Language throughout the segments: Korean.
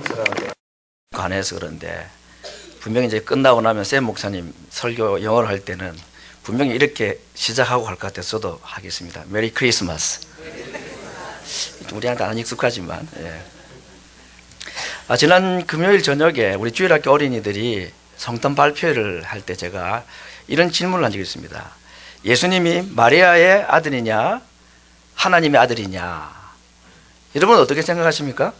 부담스러운데 관해서 그런데 분명히 이제 끝나고 나면 샘 목사님 설교 영어를 할 때는 분명히 이렇게 시작하고 할 것 같아서 저도 하겠습니다. 메리 크리스마스. 우리한테 안 익숙하지만. 예. 지난 금요일 저녁에 우리 주일학교 어린이들이 성탄 발표를 할 때 제가 이런 질문을 한 적이 있습니다. 예수님이 마리아의 아들이냐 하나님의 아들이냐? 여러분 어떻게 생각하십니까?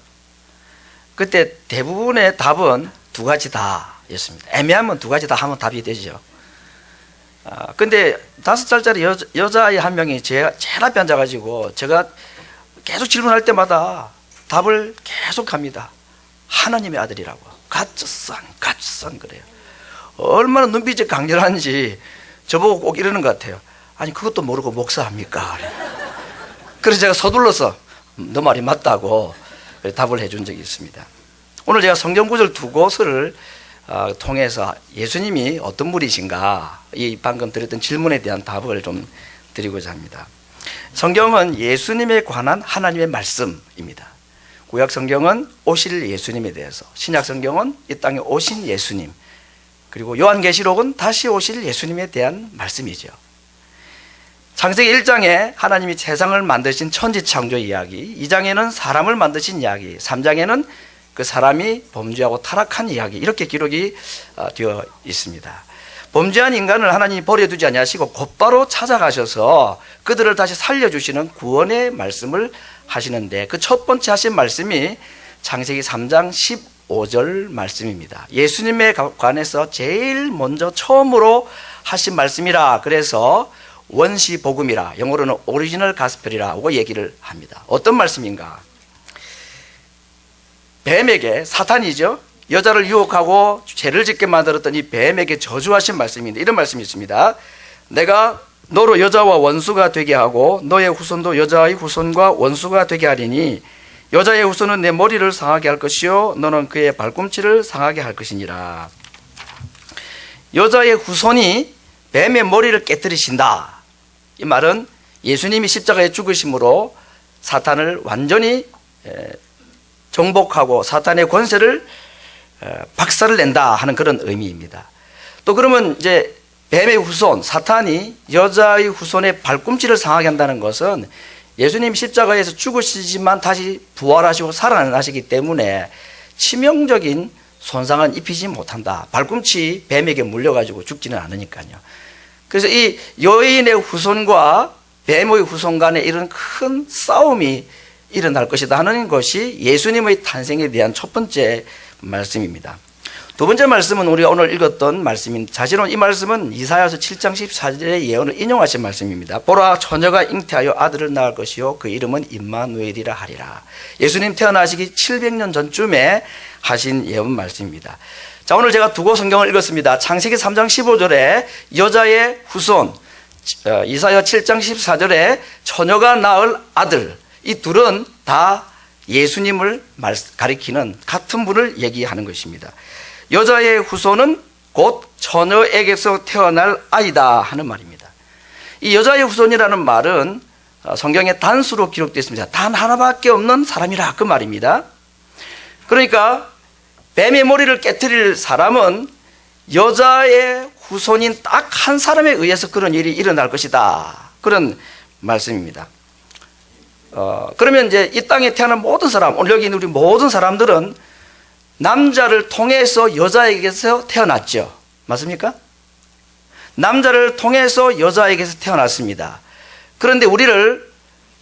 그때 대부분의 답은 두 가지 다였습니다. 애매하면 두 가지 다 하면 답이 되죠. 근데 5살짜리 여자아이 한 명이 제일 앞에 앉아가지고 제가 계속 질문할 때마다 답을 계속 합니다. 하나님의 아들이라고. 갓son 그래요. 얼마나 눈빛이 강렬한지 저보고 꼭 이러는 것 같아요. 아니 그것도 모르고 목사합니까? 그래서 제가 서둘러서 너 말이 맞다고 답을 해준 적이 있습니다. 오늘 제가 성경 구절 두 곳을 통해서 예수님이 어떤 분이신가 이 방금 드렸던 질문에 대한 답을 좀 드리고자 합니다. 성경은 예수님에 관한 하나님의 말씀입니다. 구약 성경은 오실 예수님에 대해서, 신약 성경은 이 땅에 오신 예수님, 그리고 요한계시록은 다시 오실 예수님에 대한 말씀이죠. 창세기 1장에 하나님이 세상을 만드신 천지창조 이야기, 2장에는 사람을 만드신 이야기, 3장에는 그 사람이 범죄하고 타락한 이야기, 이렇게 기록이 되어 있습니다. 범죄한 인간을 하나님이 버려두지 아니하시고 곧바로 찾아가셔서 그들을 다시 살려주시는 구원의 말씀을 하시는데, 그 첫 번째 하신 말씀이 창세기 3장 15절 말씀입니다. 예수님에 관해서 제일 먼저 처음으로 하신 말씀이라 그래서 원시 복음이라, 영어로는 오리지널 가스펠이라고 얘기를 합니다. 어떤 말씀인가? 뱀에게, 사탄이죠, 여자를 유혹하고 죄를 짓게 만들었던 이 뱀에게 저주하신 말씀인데 이런 말씀이 있습니다. 내가 너로 여자와 원수가 되게 하고 너의 후손도 여자의 후손과 원수가 되게 하리니 여자의 후손은 내 머리를 상하게 할 것이요 너는 그의 발꿈치를 상하게 할 것이니라. 여자의 후손이 뱀의 머리를 깨뜨리신다. 이 말은 예수님이 십자가에 죽으심으로 사탄을 완전히 정복하고 사탄의 권세를 박살을 낸다 하는 그런 의미입니다. 또 그러면 이제 뱀의 후손, 사탄이 여자의 후손의 발꿈치를 상하게 한다는 것은 예수님 십자가에서 죽으시지만 다시 부활하시고 살아나시기 때문에 치명적인 손상은 입히지 못한다. 발꿈치 뱀에게 물려가지고 죽지는 않으니까요. 그래서 이 여인의 후손과 뱀의 후손 간에 이런 큰 싸움이 일어날 것이다 하는 것이 예수님의 탄생에 대한 첫 번째 말씀입니다. 두 번째 말씀은 우리가 오늘 읽었던 말씀인, 사실은 이 말씀은 이사야서 7장 14절의 예언을 인용하신 말씀입니다. 보라, 처녀가 잉태하여 아들을 낳을 것이요 그 이름은 임마누엘이라 하리라. 예수님 태어나시기 700년 전쯤에 하신 예언 말씀입니다. 자, 오늘 제가 두 곳 성경을 읽었습니다. 창세기 3장 15절에 여자의 후손, 이사야 7장 14절에 처녀가 낳을 아들, 이 둘은 다 예수님을 가리키는 같은 분을 얘기하는 것입니다. 여자의 후손은 곧 처녀에게서 태어날 아이다 하는 말입니다. 이 여자의 후손이라는 말은 성경에 단수로 기록되어 있습니다. 단 하나밖에 없는 사람이라 그 말입니다. 그러니까 뱀의 머리를 깨뜨릴 사람은 여자의 후손인 딱 한 사람에 의해서 그런 일이 일어날 것이다, 그런 말씀입니다. 그러면 이제 이 땅에 태어난 모든 사람, 오늘 여기 있는 우리 모든 사람들은 남자를 통해서 여자에게서 태어났죠. 맞습니까? 남자를 통해서 여자에게서 태어났습니다. 그런데 우리를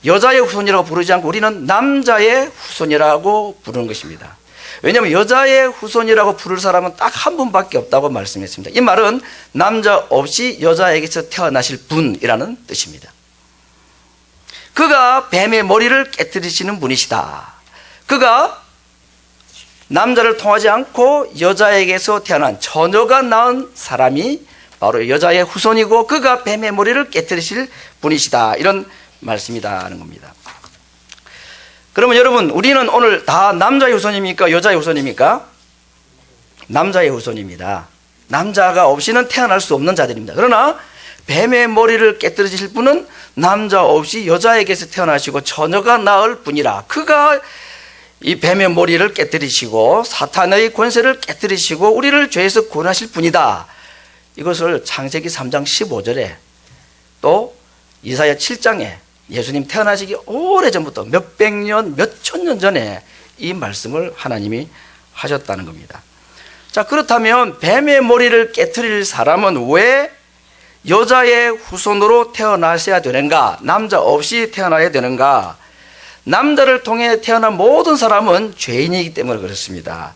여자의 후손이라고 부르지 않고 우리는 남자의 후손이라고 부르는 것입니다. 왜냐하면 여자의 후손이라고 부를 사람은 딱 한 분밖에 없다고 말씀했습니다. 이 말은 남자 없이 여자에게서 태어나실 분이라는 뜻입니다. 그가 뱀의 머리를 깨뜨리시는 분이시다. 그가 남자를 통하지 않고 여자에게서 태어난 처녀가 낳은 사람이 바로 여자의 후손이고 그가 뱀의 머리를 깨뜨리실 분이시다, 이런 말씀이다 하는 겁니다. 그러면 여러분, 우리는 오늘 다 남자의 후손입니까? 여자의 후손입니까? 남자의 후손입니다. 남자가 없이는 태어날 수 없는 자들입니다. 그러나 뱀의 머리를 깨뜨리실 분은 남자 없이 여자에게서 태어나시고 처녀가 낳을 분이라. 그가 이 뱀의 머리를 깨뜨리시고 사탄의 권세를 깨뜨리시고 우리를 죄에서 구원하실 분이다. 이것을 창세기 3장 15절에 또 이사야 7장에 예수님 태어나시기 오래전부터 몇백 년, 몇천 년 전에 이 말씀을 하나님이 하셨다는 겁니다. 자, 그렇다면 뱀의 머리를 깨뜨릴 사람은 왜 여자의 후손으로 태어나셔야 되는가? 남자 없이 태어나야 되는가? 남자를 통해 태어난 모든 사람은 죄인이기 때문에 그렇습니다.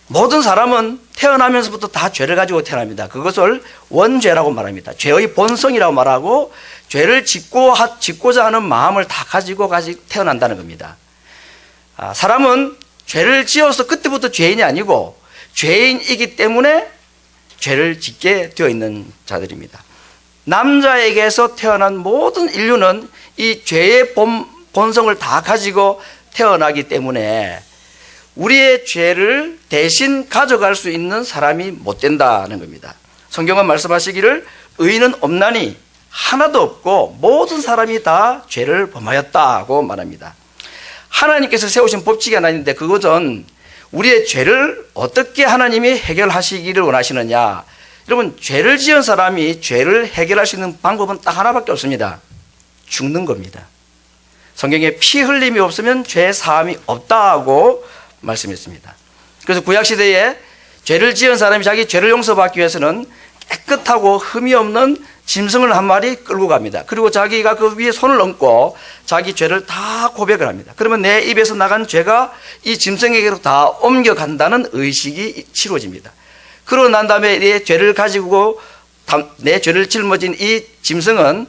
모든 사람은 태어나면서부터 다 죄를 가지고 태어납니다. 그것을 원죄라고 말합니다. 죄의 본성이라고 말하고 죄를 짓고자 하는 마음을 다 가지고 태어난다는 겁니다. 사람은 죄를 지어서 그때부터 죄인이 아니고 죄인이기 때문에 죄를 짓게 되어 있는 자들입니다. 남자에게서 태어난 모든 인류는 이 죄의 본성을 다 가지고 태어나기 때문에 우리의 죄를 대신 가져갈 수 있는 사람이 못 된다는 겁니다. 성경은 말씀하시기를 의인은 없나니 하나도 없고 모든 사람이 다 죄를 범하였다고 말합니다. 하나님께서 세우신 법칙이 하나 있는데 그것은 우리의 죄를 어떻게 하나님이 해결하시기를 원하시느냐. 여러분, 죄를 지은 사람이 죄를 해결할 수 있는 방법은 딱 하나밖에 없습니다. 죽는 겁니다. 성경에 피 흘림이 없으면 죄 사함이 없다고 말씀했습니다. 그래서 구약시대에 죄를 지은 사람이 자기 죄를 용서받기 위해서는 깨끗하고 흠이 없는 짐승을 한 마리 끌고 갑니다. 그리고 자기가 그 위에 손을 얹고 자기 죄를 다 고백을 합니다. 그러면 내 입에서 나간 죄가 이 짐승에게로 다 옮겨간다는 의식이 치러집니다. 그러고 난 다음에 내 죄를 가지고 내 죄를 짊어진 이 짐승은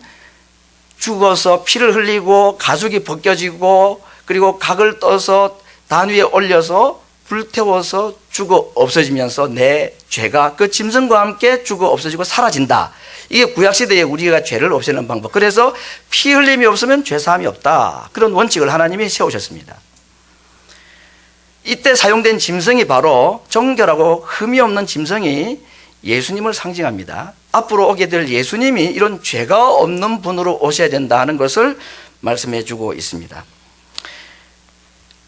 죽어서 피를 흘리고 가죽이 벗겨지고 그리고 각을 떠서 단 위에 올려서 불태워서 죽어 없어지면서 내 죄가 그 짐승과 함께 죽어 없어지고 사라진다. 이게 구약시대에 우리가 죄를 없애는 방법. 그래서 피 흘림이 없으면 죄사함이 없다. 그런 원칙을 하나님이 세우셨습니다. 이때 사용된 짐승이 바로 정결하고 흠이 없는 짐승이 예수님을 상징합니다. 앞으로 오게 될 예수님이 이런 죄가 없는 분으로 오셔야 된다는 것을 말씀해 주고 있습니다.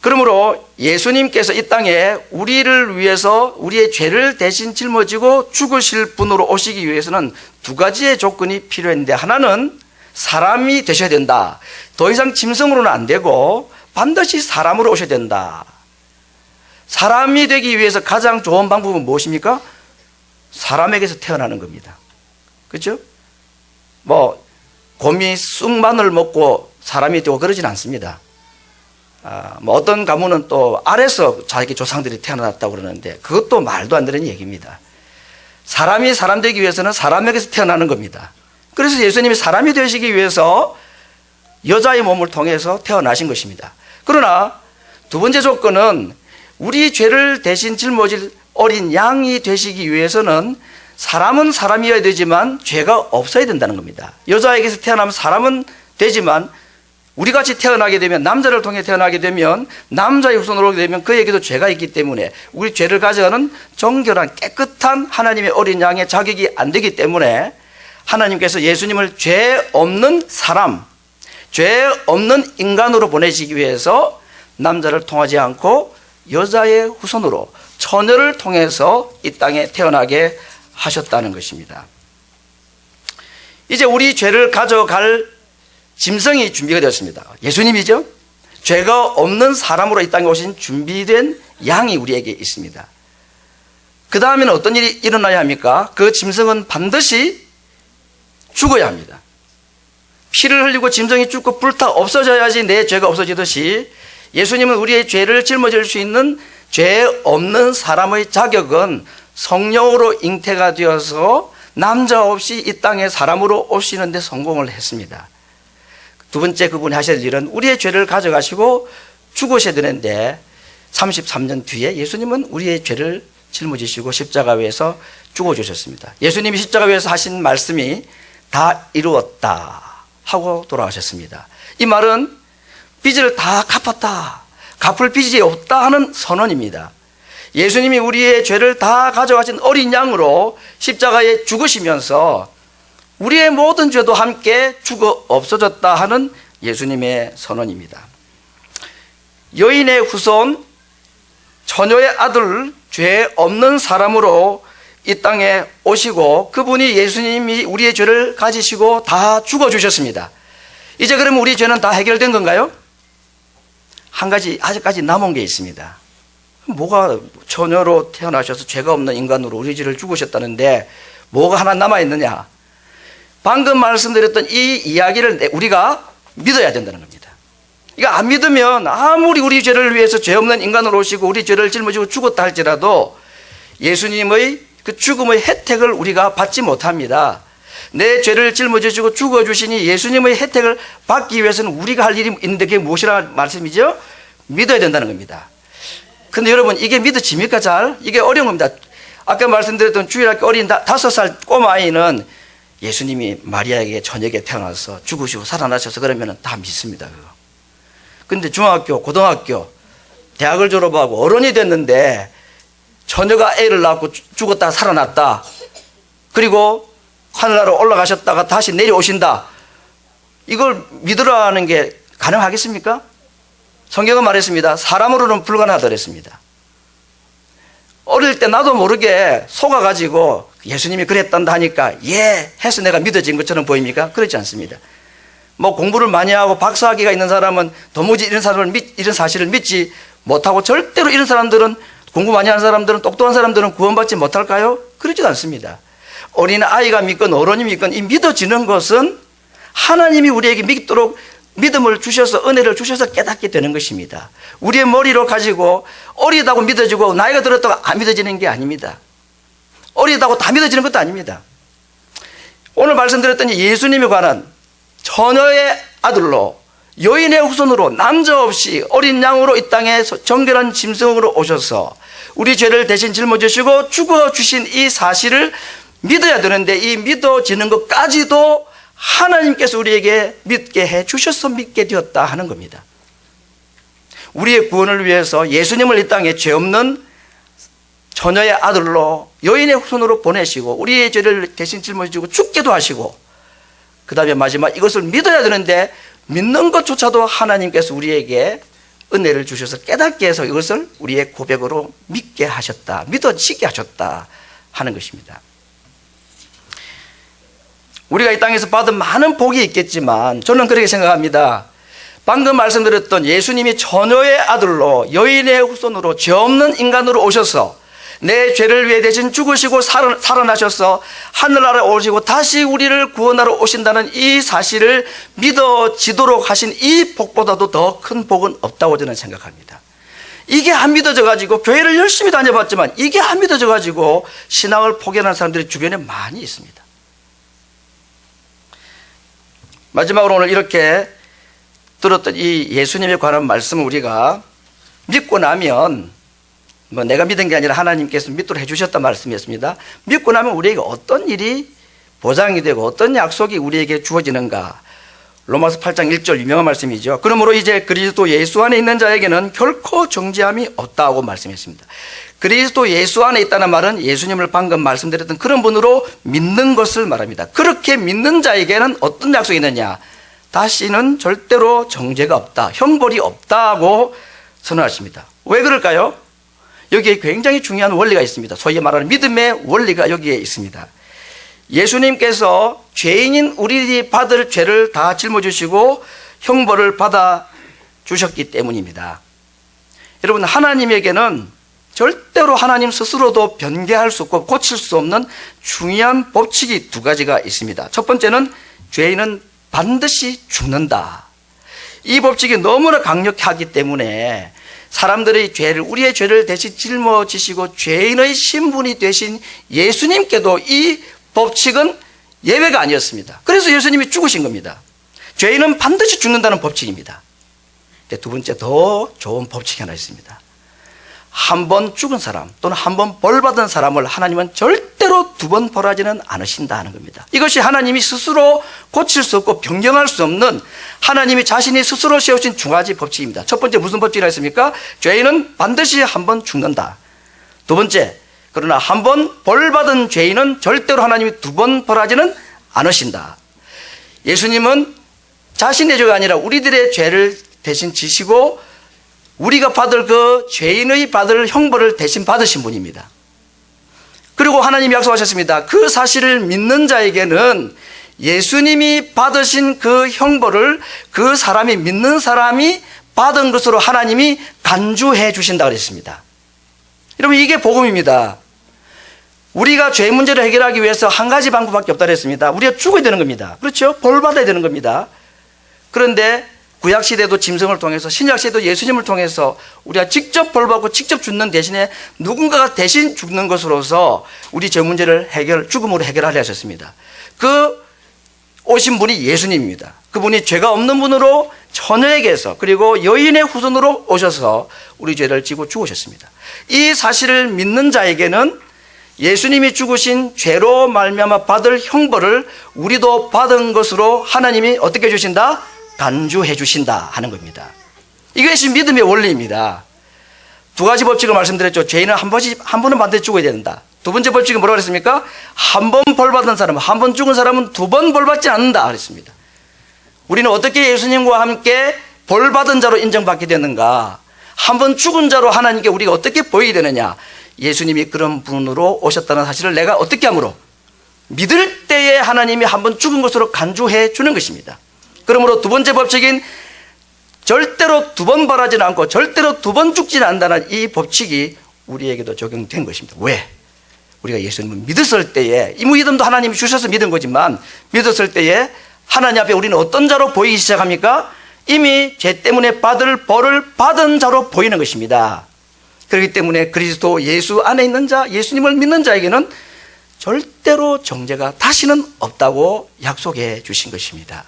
그러므로 예수님께서 이 땅에 우리를 위해서 우리의 죄를 대신 짊어지고 죽으실 분으로 오시기 위해서는 두 가지의 조건이 필요했는데 하나는 사람이 되셔야 된다. 더 이상 짐승으로는 안 되고 반드시 사람으로 오셔야 된다. 사람이 되기 위해서 가장 좋은 방법은 무엇입니까? 사람에게서 태어나는 겁니다. 그렇죠? 곰이 쑥마늘 먹고 사람이 되고 그러진 않습니다. 어떤 가문은 또 알에서 자기 조상들이 태어났다고 그러는데 그것도 말도 안 되는 얘기입니다. 사람이 사람 되기 위해서는 사람에게서 태어나는 겁니다. 그래서 예수님이 사람이 되시기 위해서 여자의 몸을 통해서 태어나신 것입니다. 그러나 두 번째 조건은 우리 죄를 대신 짊어질 어린 양이 되시기 위해서는 사람은 사람이어야 되지만 죄가 없어야 된다는 겁니다. 여자에게서 태어나면 사람은 되지만 우리같이 태어나게 되면 남자를 통해 태어나게 되면 남자의 후손으로 오게 되면 그에게도 죄가 있기 때문에 우리 죄를 가져가는 정결한 깨끗한 하나님의 어린 양의 자격이 안 되기 때문에 하나님께서 예수님을 죄 없는 사람, 죄 없는 인간으로 보내시기 위해서 남자를 통하지 않고 여자의 후손으로 처녀를 통해서 이 땅에 태어나게 하셨다는 것입니다. 이제 우리 죄를 가져갈 짐승이 준비가 되었습니다. 예수님이죠. 죄가 없는 사람으로 이 땅에 오신 준비된 양이 우리에게 있습니다. 그 다음에는 어떤 일이 일어나야 합니까? 그 짐승은 반드시 죽어야 합니다. 피를 흘리고 짐승이 죽고 불타 없어져야지 내 죄가 없어지듯이 예수님은 우리의 죄를 짊어질 수 있는 죄 없는 사람의 자격은 성령으로 잉태가 되어서 남자 없이 이 땅에 사람으로 오시는 데 성공을 했습니다. 두 번째 그분이 하셔야 될 일은 우리의 죄를 가져가시고 죽으셔야 되는데 33년 뒤에 예수님은 우리의 죄를 짊어지시고 십자가 위에서 죽어주셨습니다. 예수님이 십자가 위에서 하신 말씀이 다 이루었다 하고 돌아가셨습니다. 이 말은 빚을 다 갚았다, 갚을 빚이 없다 하는 선언입니다. 예수님이 우리의 죄를 다 가져가신 어린 양으로 십자가에 죽으시면서 우리의 모든 죄도 함께 죽어 없어졌다 하는 예수님의 선언입니다. 여인의 후손 처녀의 아들 죄 없는 사람으로 이 땅에 오시고 그분이 예수님이 우리의 죄를 가지시고 다 죽어주셨습니다. 이제 그러면 우리 죄는 다 해결된 건가요? 한 가지 아직까지 남은 게 있습니다. 뭐가 처녀로 태어나셔서 죄가 없는 인간으로 우리 죄를 죽으셨다는데 뭐가 하나 남아있느냐? 방금 말씀드렸던 이 이야기를 우리가 믿어야 된다는 겁니다. 이거 안 믿으면 아무리 우리 죄를 위해서 죄 없는 인간으로 오시고 우리 죄를 짊어지고 죽었다 할지라도 예수님의 그 죽음의 혜택을 우리가 받지 못합니다. 내 죄를 짊어지시고 죽어주시니 예수님의 혜택을 받기 위해서는 우리가 할 일이 있는데 그게 무엇이라는 말씀이죠? 믿어야 된다는 겁니다. 근데 여러분 이게 믿어집니까 잘? 이게 어려운 겁니다. 아까 말씀드렸던 주일학교 어린 5살 꼬마아이는 예수님이 마리아에게 저녁에 태어나서 죽으시고 살아나셔서 그러면 다 믿습니다. 그거. 근데 중학교, 고등학교, 대학을 졸업하고 어른이 됐는데 처녀가 애를 낳고 죽었다 살아났다. 그리고 하늘나라로 올라가셨다가 다시 내려오신다. 이걸 믿으라는 게 가능하겠습니까? 성경은 말했습니다. 사람으로는 불가능하다 그랬습니다. 어릴 때 나도 모르게 속아가지고 예수님이 그랬단다 하니까 예 해서 내가 믿어진 것처럼 보입니까? 그렇지 않습니다. 뭐 공부를 많이 하고 박사학위가 있는 사람은 도무지 이런 사실을 믿지 못하고 절대로 이런 사람들은 공부 많이 하는 사람들은 똑똑한 사람들은 구원받지 못할까요? 그렇지도 않습니다. 어린 아이가 믿건 어른이 믿건 이 믿어지는 것은 하나님이 우리에게 믿도록 믿음을 주셔서 은혜를 주셔서 깨닫게 되는 것입니다. 우리의 머리로 가지고 어리다고 믿어지고 나이가 들었다고 안 믿어지는 게 아닙니다. 어리다고 다 믿어지는 것도 아닙니다. 오늘 말씀드렸던 예수님에 관한 처녀의 아들로 여인의 후손으로 남자 없이 어린 양으로 이 땅에 정결한 짐승으로 오셔서 우리 죄를 대신 짊어지시고 죽어주신 이 사실을 믿어야 되는데 이 믿어지는 것까지도 하나님께서 우리에게 믿게 해 주셔서 믿게 되었다 하는 겁니다. 우리의 구원을 위해서 예수님을 이 땅에 죄 없는 처녀의 아들로 여인의 후손으로 보내시고 우리의 죄를 대신 짊어지고 죽게도 하시고 그 다음에 마지막 이것을 믿어야 되는데 믿는 것조차도 하나님께서 우리에게 은혜를 주셔서 깨닫게 해서 이것을 우리의 고백으로 믿게 하셨다, 믿어지게 하셨다 하는 것입니다. 우리가 이 땅에서 받은 많은 복이 있겠지만 저는 그렇게 생각합니다. 방금 말씀드렸던 예수님이 처녀의 아들로 여인의 후손으로 죄 없는 인간으로 오셔서 내 죄를 위해 대신 죽으시고 살아나셔서 하늘나라에 오시고 다시 우리를 구원하러 오신다는 이 사실을 믿어지도록 하신 이 복보다도 더 큰 복은 없다고 저는 생각합니다. 이게 안 믿어져 가지고 교회를 열심히 다녀봤지만 이게 안 믿어져 가지고 신앙을 포기하는 사람들이 주변에 많이 있습니다. 마지막으로 오늘 이렇게 들었던 이 예수님에 관한 말씀을 우리가 믿고 나면 뭐 내가 믿은 게 아니라 하나님께서 믿도록 해주셨단 말씀이었습니다. 믿고 나면 우리에게 어떤 일이 보장이 되고 어떤 약속이 우리에게 주어지는가. 로마서 8장 1절 유명한 말씀이죠. 그러므로 이제 그리스도 예수 안에 있는 자에게는 결코 정죄함이 없다고 말씀했습니다. 그리스도 예수 안에 있다는 말은 예수님을 방금 말씀드렸던 그런 분으로 믿는 것을 말합니다. 그렇게 믿는 자에게는 어떤 약속이 있느냐. 다시는 절대로 정죄가 없다, 형벌이 없다고 선언하십니다. 왜 그럴까요? 여기에 굉장히 중요한 원리가 있습니다. 소위 말하는 믿음의 원리가 여기에 있습니다. 예수님께서 죄인인 우리들이 받을 죄를 다 짊어지시고 형벌을 받아 주셨기 때문입니다. 여러분, 하나님에게는 절대로 하나님 스스로도 변개할 수 없고 고칠 수 없는 중요한 법칙이 두 가지가 있습니다. 첫 번째는 죄인은 반드시 죽는다. 이 법칙이 너무나 강력하기 때문에 사람들의 죄를, 우리의 죄를 대신 짊어지시고 죄인의 신분이 되신 예수님께도 이 법칙은 예외가 아니었습니다. 그래서 예수님이 죽으신 겁니다. 죄인은 반드시 죽는다는 법칙입니다. 두 번째 더 좋은 법칙이 하나 있습니다. 한 번 죽은 사람 또는 한 번 벌받은 사람을 하나님은 절대로 두 번 벌하지는 않으신다는 겁니다. 이것이 하나님이 스스로 고칠 수 없고 변경할 수 없는 하나님이 자신이 스스로 세우신 두 가지 법칙입니다. 첫 번째 무슨 법칙이라 했습니까? 죄인은 반드시 한 번 죽는다. 두 번째, 그러나 한 번 벌받은 죄인은 절대로 하나님이 두 번 벌하지는 않으신다. 예수님은 자신의 죄가 아니라 우리들의 죄를 대신 지시고 우리가 받을 그 죄인의 받을 형벌을 대신 받으신 분입니다. 그리고 하나님이 약속하셨습니다. 그 사실을 믿는 자에게는 예수님이 받으신 그 형벌을 그 사람이 믿는 사람이 받은 것으로 하나님이 간주해 주신다 그랬습니다. 여러분, 이게 복음입니다. 우리가 죄 문제를 해결하기 위해서 한 가지 방법밖에 없다 그랬습니다. 우리가 죽어야 되는 겁니다. 그렇죠? 벌 받아야 되는 겁니다. 그런데 구약시대도 짐승을 통해서, 신약시대도 예수님을 통해서 우리가 직접 벌 받고 직접 죽는 대신에 누군가가 대신 죽는 것으로서 우리 죄 문제를 죽음으로 해결하려 하셨습니다. 그 오신 분이 예수님입니다. 그분이 죄가 없는 분으로 처녀에게서, 그리고 여인의 후손으로 오셔서 우리 죄를 지고 죽으셨습니다. 이 사실을 믿는 자에게는 예수님이 죽으신 죄로 말미암아 받을 형벌을 우리도 받은 것으로 하나님이 어떻게 해 주신다? 간주해 주신다 하는 겁니다. 이것이 믿음의 원리입니다. 두 가지 법칙을 말씀드렸죠. 죄인은 한 번은 반드시 죽어야 된다. 두 번째 법칙은 뭐라고 그랬습니까? 한 번 벌 받은 사람은, 한 번 죽은 사람은 두 번 벌 받지 않는다 그랬습니다. 우리는 어떻게 예수님과 함께 벌 받은 자로 인정받게 되는가? 한 번 죽은 자로 하나님께 우리가 어떻게 보이게 되느냐? 예수님이 그런 분으로 오셨다는 사실을 내가 어떻게 함으로? 믿을 때에 하나님이 한 번 죽은 것으로 간주해 주는 것입니다. 그러므로 두 번째 법칙인 절대로 두 번 벌하지는 않고 절대로 두 번 죽지는 않는다는 이 법칙이 우리에게도 적용된 것입니다. 왜? 우리가 예수님을 믿었을 때에, 이 믿음도 하나님이 주셔서 믿은 거지만, 믿었을 때에 하나님 앞에 우리는 어떤 자로 보이기 시작합니까? 이미 죄 때문에 받을 벌을 받은 자로 보이는 것입니다. 그렇기 때문에 그리스도 예수 안에 있는 자, 예수님을 믿는 자에게는 절대로 정죄가 다시는 없다고 약속해 주신 것입니다.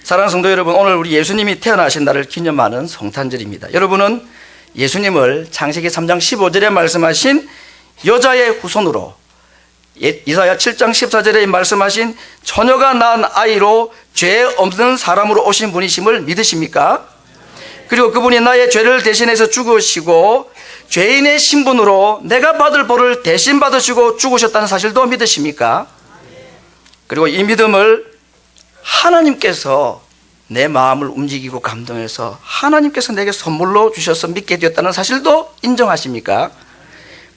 사랑하는 성도 여러분, 오늘 우리 예수님이 태어나신 날을 기념하는 성탄절입니다. 여러분은 예수님을 창세기 3장 15절에 말씀하신 여자의 후손으로, 이사야 7장 14절에 말씀하신 처녀가 낳은 아이로 죄 없는 사람으로 오신 분이심을 믿으십니까? 그리고 그분이 나의 죄를 대신해서 죽으시고 죄인의 신분으로 내가 받을 벌을 대신 받으시고 죽으셨다는 사실도 믿으십니까? 그리고 이 믿음을 하나님께서 내 마음을 움직이고 감동해서 하나님께서 내게 선물로 주셔서 믿게 되었다는 사실도 인정하십니까?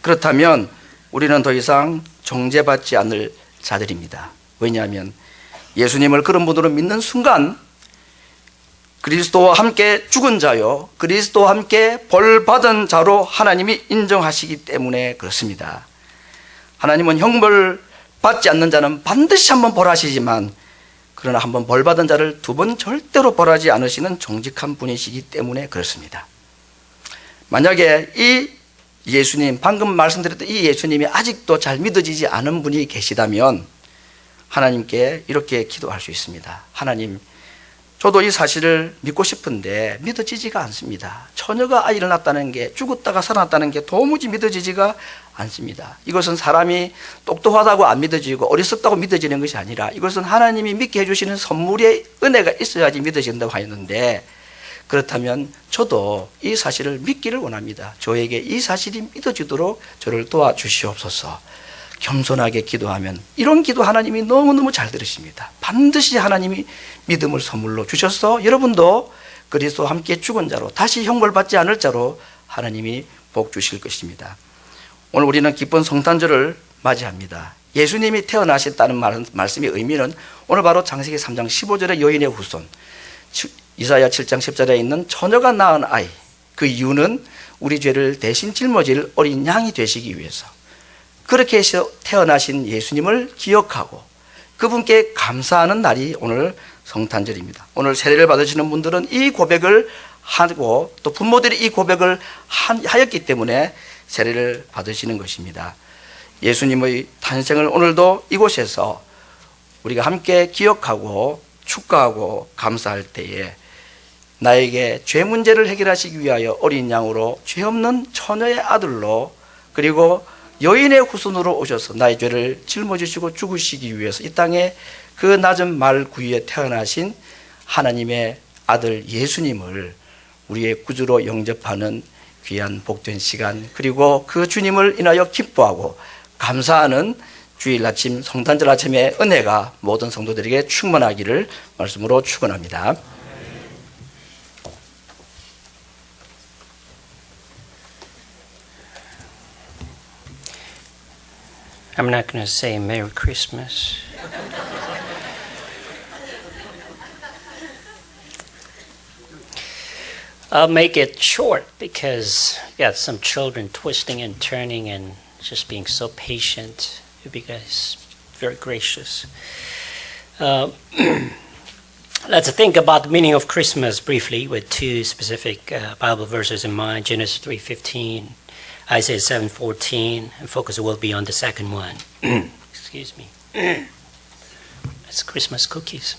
그렇다면 우리는 더 이상 정죄받지 않을 자들입니다. 왜냐하면 예수님을 그런 분으로 믿는 순간 그리스도와 함께 죽은 자요, 그리스도와 함께 벌 받은 자로 하나님이 인정하시기 때문에 그렇습니다. 하나님은 형벌 받지 않는 자는 반드시 한번 벌하시지만, 그러나 한번 벌 받은 자를 두 번 절대로 벌하지 않으시는 정직한 분이시기 때문에 그렇습니다. 만약에 이 예수님, 방금 말씀드렸던 이 예수님이 아직도 잘 믿어지지 않은 분이 계시다면 하나님께 이렇게 기도할 수 있습니다. 하나님, 저도 이 사실을 믿고 싶은데 믿어지지가 않습니다. 처녀가 아이를 낳았다는 게, 죽었다가 살아났다는 게 도무지 믿어지지가 않습니다. 이것은 사람이 똑똑하다고 안 믿어지고 어리석다고 믿어지는 것이 아니라 이것은 하나님이 믿게 해주시는 선물의 은혜가 있어야지 믿어진다고 하였는데, 그렇다면 저도 이 사실을 믿기를 원합니다. 저에게 이 사실이 믿어지도록 저를 도와주시옵소서. 겸손하게 기도하면, 이런 기도 하나님이 너무너무 잘 들으십니다. 반드시 하나님이 믿음을 선물로 주셔서 여러분도 그리스도와 함께 죽은 자로, 다시 형벌받지 않을 자로 하나님이 복 주실 것입니다. 오늘 우리는 기쁜 성탄절을 맞이합니다. 예수님이 태어나셨다는 말씀의 의미는 오늘 바로 창세기 3장 15절의 여인의 후손, 이사야 7장 10절에 있는 처녀가 낳은 아이, 그 이유는 우리 죄를 대신 짊어질 어린 양이 되시기 위해서, 그렇게 해서 태어나신 예수님을 기억하고 그분께 감사하는 날이 오늘 성탄절입니다. 오늘 세례를 받으시는 분들은 이 고백을 하고 또 부모들이 이 고백을 하였기 때문에 세례를 받으시는 것입니다. 예수님의 탄생을 오늘도 이곳에서 우리가 함께 기억하고 축하하고 감사할 때에 나에게 죄 문제를 해결하시기 위하여 어린 양으로 죄 없는 처녀의 아들로, 그리고 여인의 후손으로 오셔서 나의 죄를 짊어지시고 죽으시기 위해서 이 땅에 그 낮은 말 구유에 태어나신 하나님의 아들 예수님을 우리의 구주로 영접하는 귀한 복된 시간, 그리고 그 주님을 인하여 기뻐하고 감사하는 주일 아침, 성탄절 아침의 은혜가 모든 성도들에게 충만하기를 말씀으로 축원합니다. I'm not going to say Merry Christmas. I'll make it short because you got some children twisting and turning and just being so patient. You guys very gracious. Let's think about the meaning of Christmas briefly with two specific Bible verses in mind: Genesis 3:15, Isaiah 7:14, and focus will be on the second one. Excuse me. It's Christmas cookies.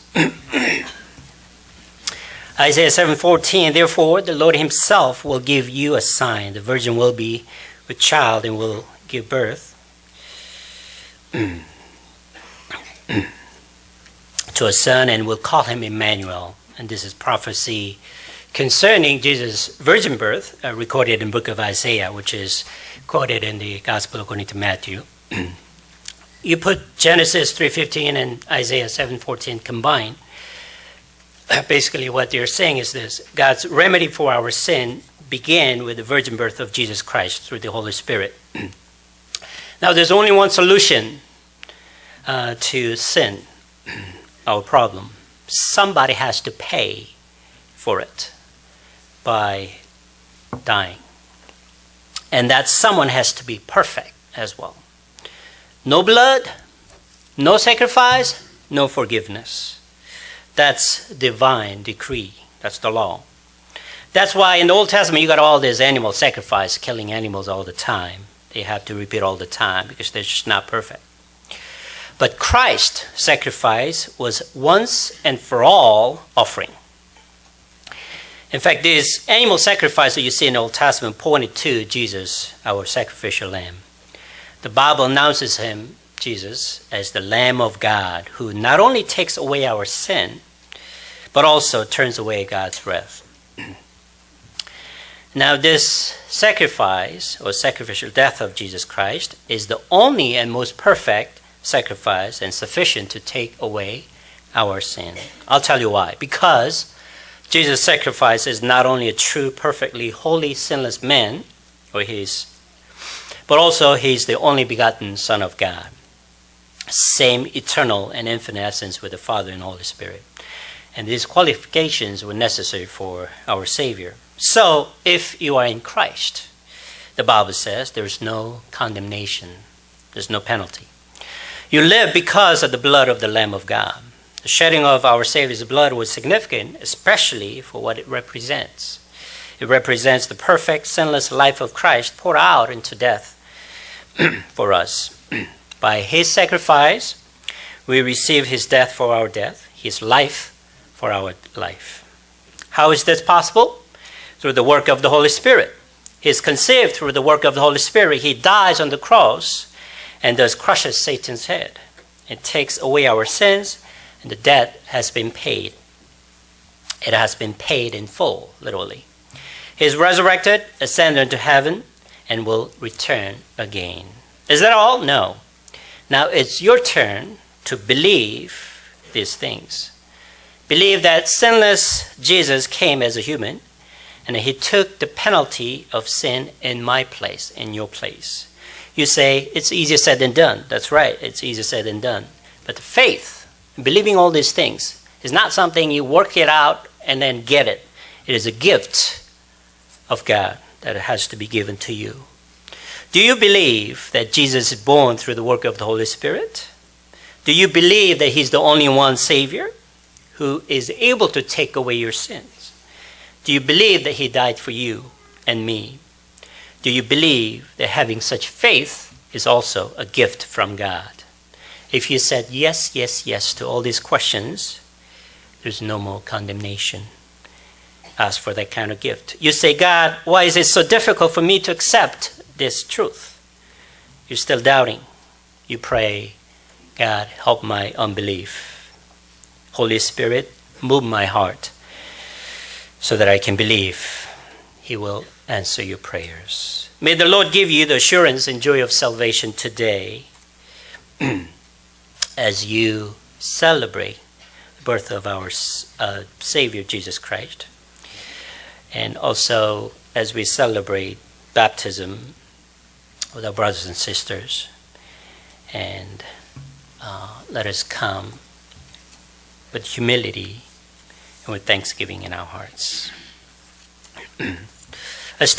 Isaiah 7:14, therefore the Lord himself will give you a sign. The virgin will be with child and will give birth to a son and will call him Emmanuel. And this is prophecy concerning Jesus' virgin birth, recorded in the book of Isaiah, which is quoted in the Gospel according to Matthew. You put Genesis 3:15 and Isaiah 7:14 combined. Basically what they're saying is this: God's remedy for our sin began with the virgin birth of Jesus Christ through the Holy Spirit. Now there's only one solution to sin, our problem. Somebody has to pay for it by dying. And that someone has to be perfect as well. No blood, no sacrifice, no forgiveness. That's divine decree. That's the law. That's why in the Old Testament you got all this animal sacrifice, killing animals all the time. They have to repeat all the time because they're just not perfect. But Christ's sacrifice was once and for all offering. In fact, this animal sacrifice that you see in the Old Testament pointed to Jesus, our sacrificial lamb. The Bible announces him, Jesus, as the Lamb of God, who not only takes away our sin, but also turns away God's wrath. Now, this sacrifice or sacrificial death of Jesus Christ is the only and most perfect sacrifice and sufficient to take away our sin. I'll tell you why. Because Jesus' sacrifice is not only a true, perfectly holy, sinless man, but also he's the only begotten Son of God. Same eternal and infinite essence with the Father and Holy Spirit. And these qualifications were necessary for our Savior. So, if you are in Christ, the Bible says there's no condemnation. There's no penalty. You live because of the blood of the Lamb of God. The shedding of our Savior's blood was significant, especially for what it represents. It represents the perfect, sinless life of Christ poured out into death for us. By his sacrifice, we receive his death for our death, his life for our life. How is this possible? Through the work of the Holy Spirit. He is conceived through the work of the Holy Spirit. He dies on the cross and thus crushes Satan's head. It takes away our sins, and the debt has been paid. It has been paid in full, literally. He is resurrected, ascended into heaven, and will return again. Is that all? No. Now it's your turn to believe these things. Believe that sinless Jesus came as a human, and he took the penalty of sin in my place, in your place. You say, it's easier said than done. That's right, it's easier said than done. But the faith, believing all these things, is not something you work it out and then get it. It is a gift of God that has to be given to you. Do you believe that Jesus is born through the work of the Holy Spirit? Do you believe that he's the only one Savior who is able to take away your sins? Do you believe that he died for you and me? Do you believe that having such faith is also a gift from God? If you said yes, yes, yes to all these questions, there's no more condemnation. Ask for that kind of gift. You say, God, why is it so difficult for me to accept this truth? You're still doubting. You pray, God, help my unbelief. Holy Spirit, move my heart so that I can believe. He will answer your prayers. May the Lord give you the assurance and joy of salvation today as you celebrate the birth of our Savior, Jesus Christ. And also as we celebrate baptism with our brothers and sisters. and let us come with humility and with thanksgiving in our hearts. Let's